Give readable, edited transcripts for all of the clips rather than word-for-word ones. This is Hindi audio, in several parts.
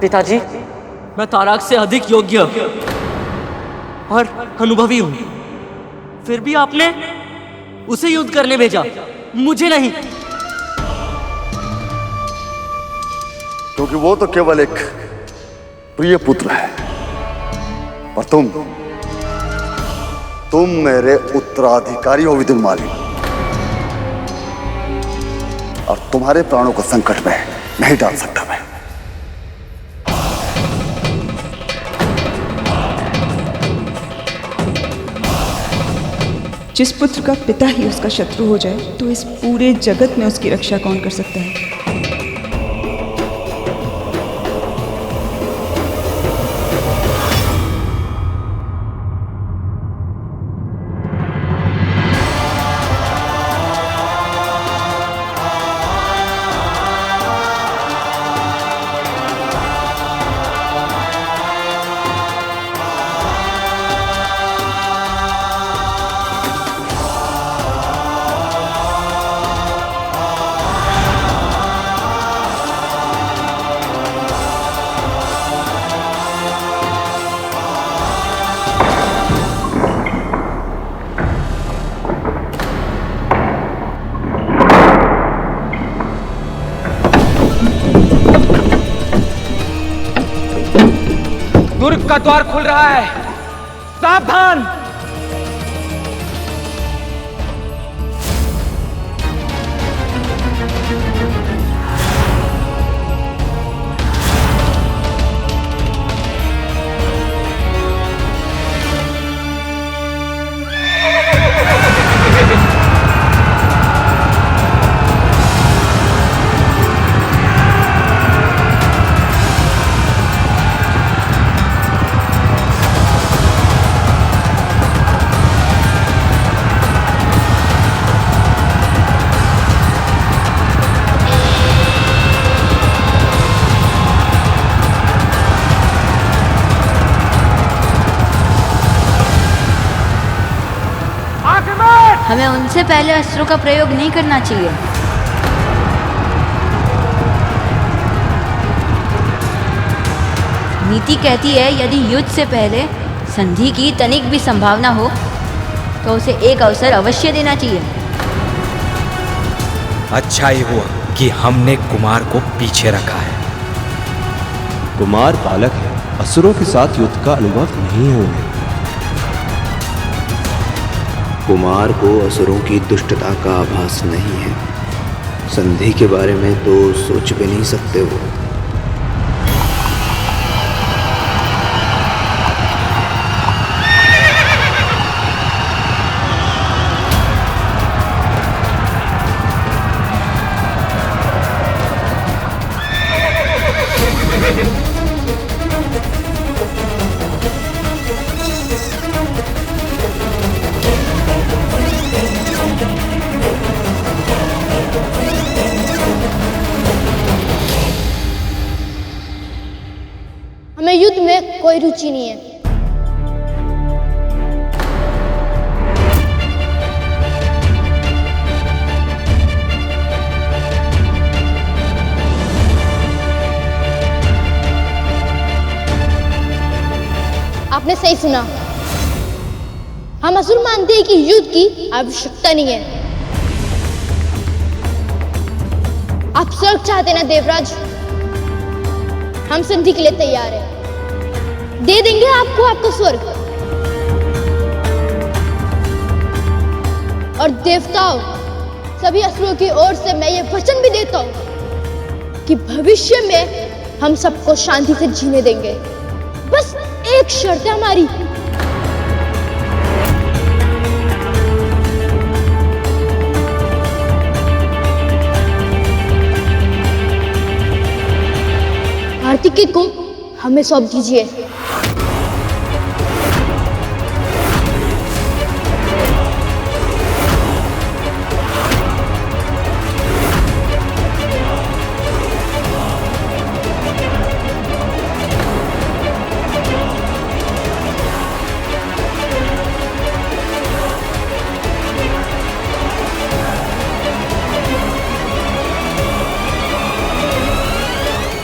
पिताजी, मैं ताराक से अधिक योग्य और अनुभवी हूं, फिर भी आपने उसे युद्ध करने भेजा, मुझे नहीं। क्योंकि वो तो केवल एक प्रिय पुत्र है, और तुम मेरे उत्तराधिकारी हो विदुरमाली, और तुम्हारे प्राणों को संकट में नहीं डाल सकता मैं। जिस पुत्र का पिता ही उसका शत्रु हो जाए तो इस पूरे जगत में उसकी रक्षा कौन कर सकता है। दुर्ग का द्वार खुल रहा है, सावधान। हमें उनसे पहले अस्त्रों का प्रयोग नहीं करना चाहिए। नीति कहती है यदि युद्ध से पहले संधि की तनिक भी संभावना हो तो उसे एक अवसर अवश्य देना चाहिए। अच्छा ही हुआ कि हमने कुमार को पीछे रखा है। कुमार बालक है, असुरों के साथ युद्ध का अनुभव नहीं है उन्हें। कुमार को असुरों की दुष्टता का आभास नहीं है। संधि के बारे में तो सोच भी नहीं सकते वो। हमें युद्ध में कोई रुचि नहीं है। आपने सही सुना, हम असुर मानते हैं कि युद्ध की आवश्यकता नहीं है। आप स्वर्ग चाहते ना देवराज? हम संधि के लिए तैयार हैं। दे देंगे आपको आपका स्वर्ग। और देवताओं, सभी असुरों की ओर से मैं ये वचन भी देता हूं कि भविष्य में हम सबको शांति से जीने देंगे। बस एक शर्त है हमारी। कार्तिकेय को हमें सौंप दीजिए।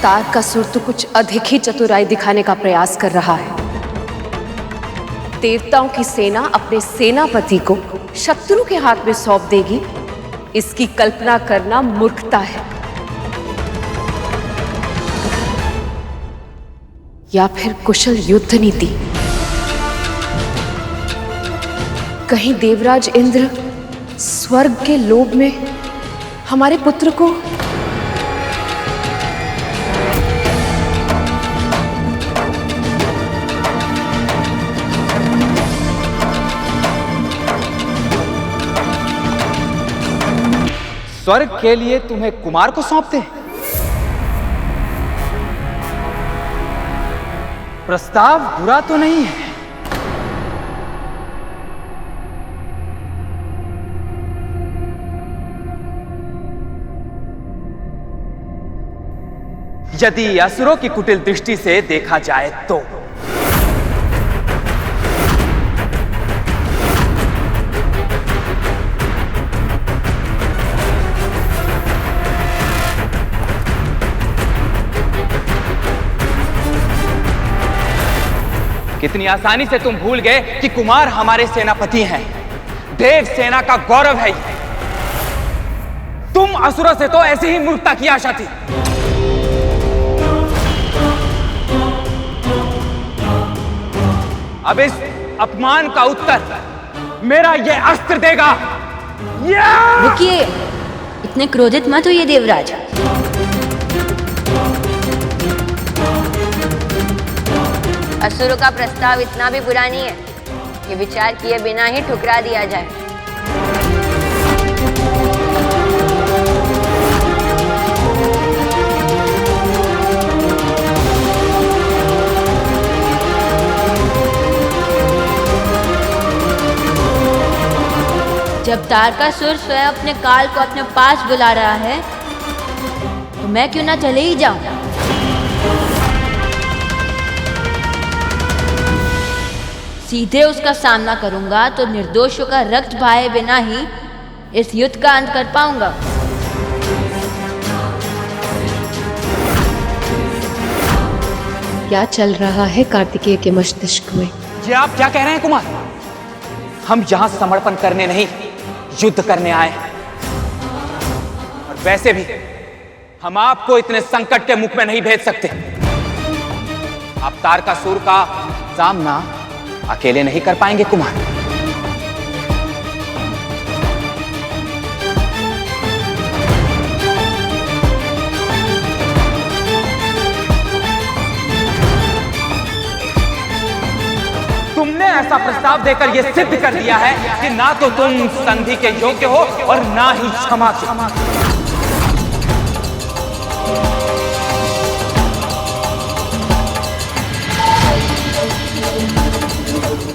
तारकासुर तो कुछ अधिक ही चतुराई दिखाने का प्रयास कर रहा है। देवताओं की सेना अपने सेनापति को शत्रु के हाथ में सौंप देगी, इसकी कल्पना करना मूर्खता है। या फिर कुशल युद्ध नीति। कहीं देवराज इंद्र स्वर्ग के लोभ में हमारे पुत्र को स्वर्ग के लिए तुम्हें कुमार को सौंपते हैं? प्रस्ताव बुरा तो नहीं है। यदि असुरों की कुटिल दृष्टि से देखा जाए तो कितनी आसानी से तुम भूल गए कि कुमार हमारे सेनापति हैं, देव सेना का गौरव है ये। तुम असुरों से तो ऐसी ही मूर्खता की आशा थी। अब इस अपमान का उत्तर मेरा ये अस्त्र देगा। रुकिए, इतने क्रोधित मत होइए देवराज। असुरों का प्रस्ताव इतना भी बुरा नहीं है कि विचार किए बिना ही ठुकरा दिया जाए। जब तारकासुर स्वयं अपने काल को अपने पास बुला रहा है तो मैं क्यों ना चले ही जाऊं। सीधे उसका सामना करूंगा तो निर्दोषों का रक्त बहाए बिना ही इस युद्ध का अंत कर पाऊंगा। क्या चल रहा है कार्तिकेय के मस्तिष्क में? ये आप क्या कह रहे हैं कुमार? हम यहां समर्पण करने नहीं, युद्ध करने आए। और वैसे भी हम आपको इतने संकट के मुख में नहीं भेज सकते। आप तारकासुर का सामना अकेले नहीं कर पाएंगे कुमार। तुमने ऐसा प्रस्ताव देकर यह सिद्ध कर दिया है कि ना तो तुम संधि के योग्य हो और ना ही क्षमा के।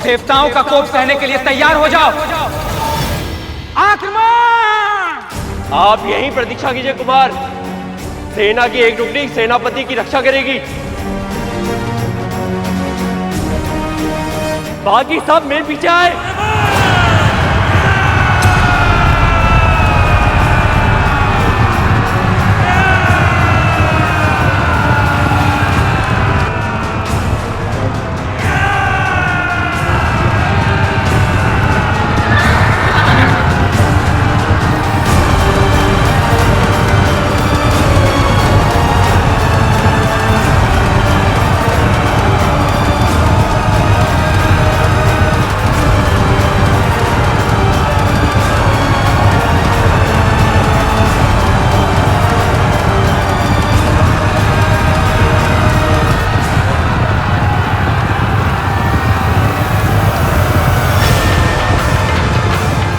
देवताओं का कोप सहने के लिए तैयार हो जाओ। आक्रमण! आप यहीं प्रतीक्षा कीजिए कुमार। सेना की एक टुकड़ी सेनापति की रक्षा करेगी, बाकी सब मेरे पीछे आए।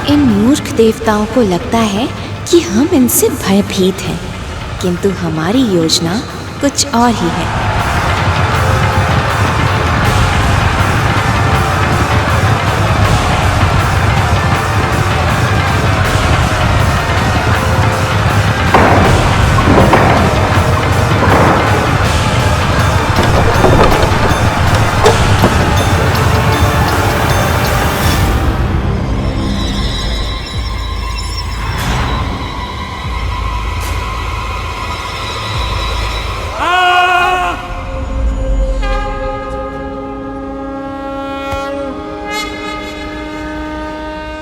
इन मूर्ख देवताओं को लगता है कि हम इनसे भयभीत हैं, किंतु हमारी योजना कुछ और ही है। Ah!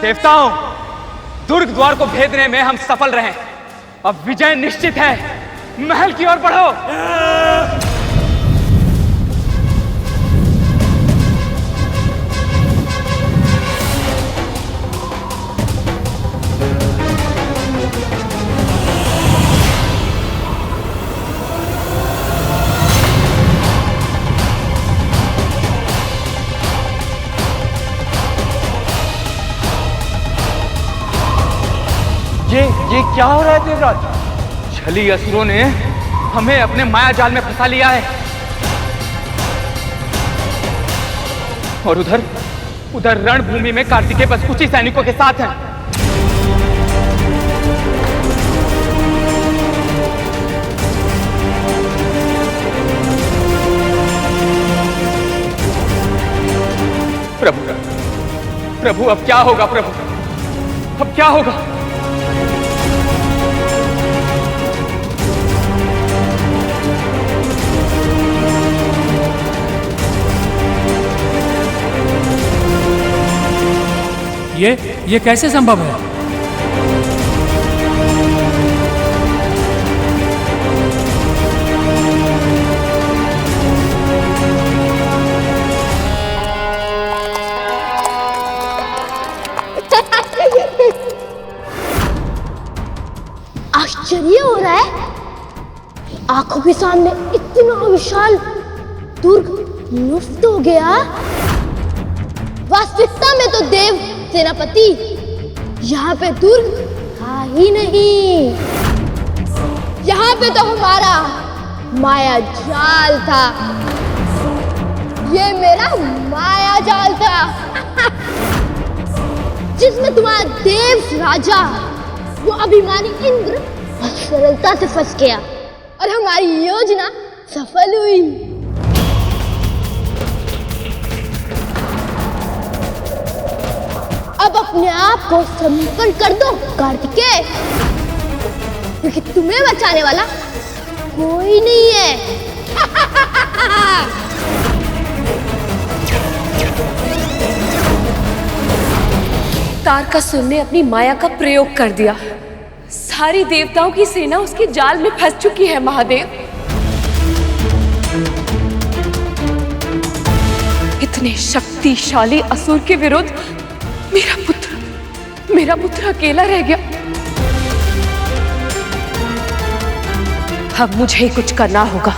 देवताओं, दुर्ग द्वार को भेदने में हम सफल रहे। अब विजय निश्चित है। महल की ओर बढ़ो। ये क्या हो रहा है देवराज? छली असुरों ने हमें अपने माया जाल में फंसा लिया है। और उधर रणभूमि में कार्तिकेय बस कुछ ही सैनिकों के साथ हैं। प्रभु अब क्या होगा? प्रभु अब क्या होगा? ये कैसे संभव है? आश्चर्य हो रहा है। आंखों के सामने इतना विशाल दुर्ग मुफ्त हो गया। वास्तविकता में तो देव सेनापति यहाँ पे दुर्ग था ही नहीं। यहाँ पे तो हमारा माया जाल था। ये मेरा माया जाल था जिसमें तुम्हारा देव राजा वो अभिमानी इंद्र सरलता से फंस गया और हमारी योजना सफल हुई। अब अपने आप को समर्पण कर दो कार्तिकेय, क्योंकि तुम्हें बचाने वाला कोई नहीं है। तारकासुर ने अपनी माया का प्रयोग कर दिया। सारी देवताओं की सेना उसके जाल में फंस चुकी है। महादेव, इतने शक्तिशाली असुर के विरुद्ध मेरा पुत्र अकेला रह गया। अब मुझे ही कुछ करना होगा।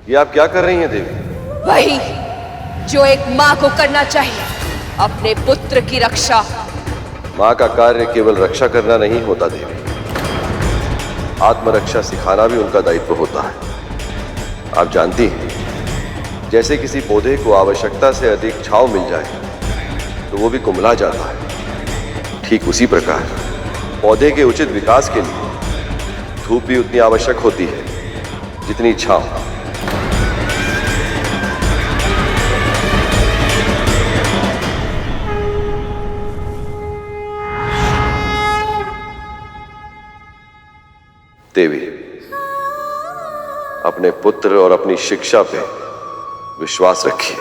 ये आप क्या कर रही हैं देवी? वही जो एक माँ को करना चाहिए, अपने पुत्र की रक्षा। माँ का कार्य केवल रक्षा करना नहीं होता देवी, आत्मरक्षा सिखाना भी उनका दायित्व होता है। आप जानती हैं, जैसे किसी पौधे को आवश्यकता से अधिक छांव मिल जाए तो वो भी कुम्हला जाता है, ठीक उसी प्रकार पौधे के उचित विकास के लिए धूप भी उतनी आवश्यक होती है जितनी छांव। देवी, अपने पुत्र और अपनी शिक्षा पे विश्वास रखिए।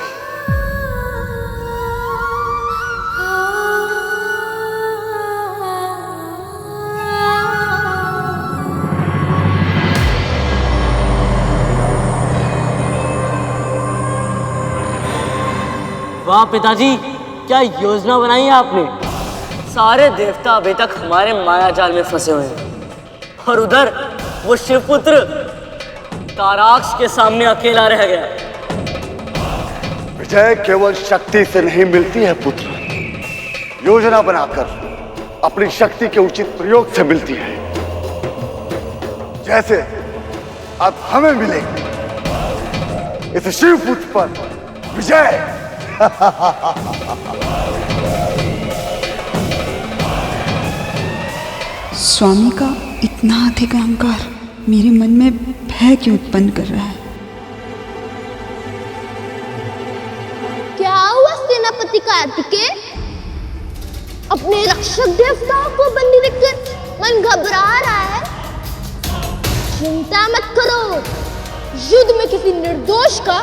वाह पिताजी, क्या योजना बनाई है आपने। सारे देवता अभी तक हमारे माया जाल में फंसे हुए हैं और उधर वो शिवपुत्र ताराक्ष के सामने अकेला रह गया। विजय केवल शक्ति से नहीं मिलती है पुत्र, योजना बनाकर अपनी शक्ति के उचित प्रयोग से मिलती है। जैसे अब हमें मिलेगी इस शिवपुत्र पर विजय। स्वामी का इतना अधिक अहंकार मेरे मन में भय क्यों उत्पन्न कर रहा है? क्या हुआ सेनापति कार्तिकेय? अपने रक्षक देवताओं को बंदी देखकर मन घबरा रहा है। चिंता मत करो, युद्ध में किसी निर्दोष का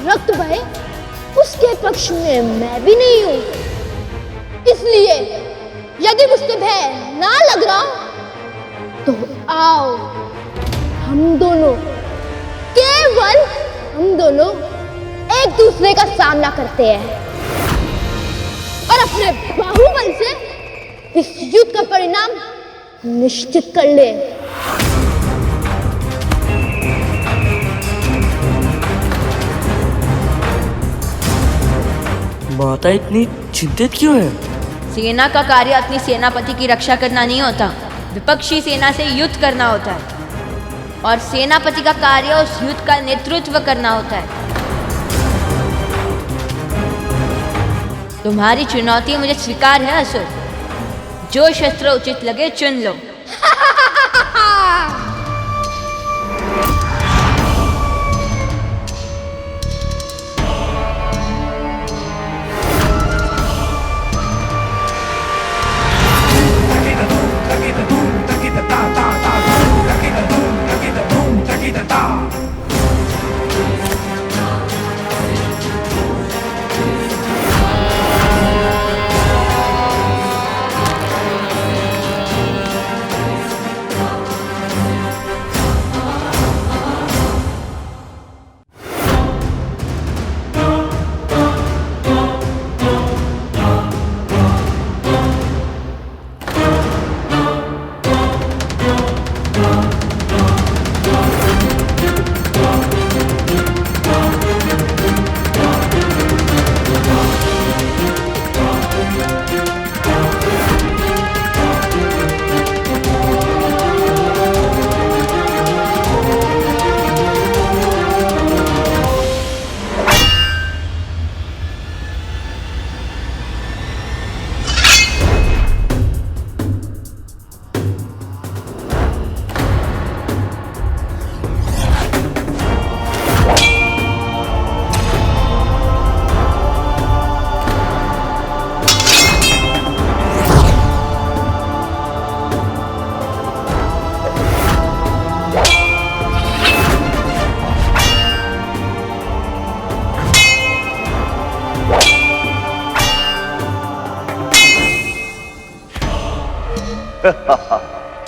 रक्त बहे उसके पक्ष में मैं भी नहीं हूं। इसलिए यदि मुझसे भय ना लग रहा तो आओ केवल हम दोनों एक दूसरे का सामना करते हैं और अपने बाहुबल से इस युद्ध का परिणाम निश्चित कर ले। माता इतनी चिंतित क्यों है? सेना का कार्य अपनी सेनापति की रक्षा करना नहीं होता, विपक्षी सेना से युद्ध करना होता है। और सेनापति का कार्य उस युद्ध का नेतृत्व करना होता है। तुम्हारी चुनौती मुझे स्वीकार है असुर। जो शस्त्र उचित लगे चुन लो।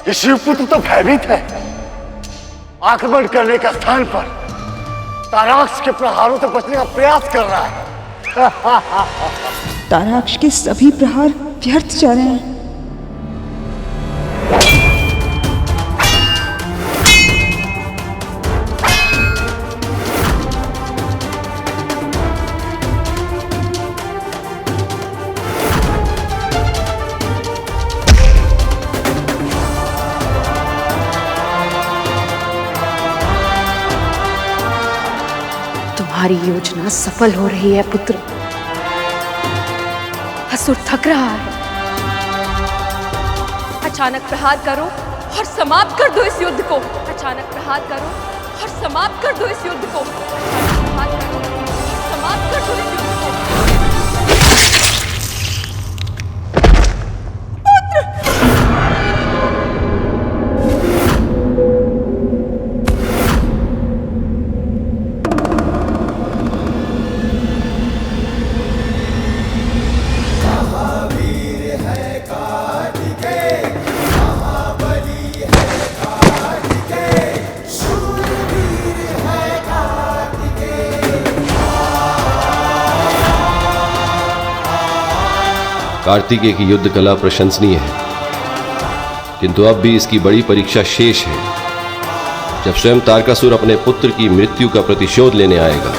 ये शिवपुत्र तो भयभीत है। आक्रमण करने का स्थान पर ताराक्ष के प्रहारों से बचने का प्रयास कर रहा है। ताराक्ष के सभी प्रहार व्यर्थ जा रहे हैं। तुम्हारी योजना सफल हो रही है पुत्र। असुर थक रहा है। अचानक प्रहार करो और समाप्त कर दो इस युद्ध को। अचानक प्रहार करो और समाप्त कर दो इस युद्ध को। समाप्त कर दो इस युद्ध को। कार्तिकेय की युद्ध कला प्रशंसनीय है, किंतु अब भी इसकी बड़ी परीक्षा शेष है। जब स्वयं तारकासुर अपने पुत्र की मृत्यु का प्रतिशोध लेने आएगा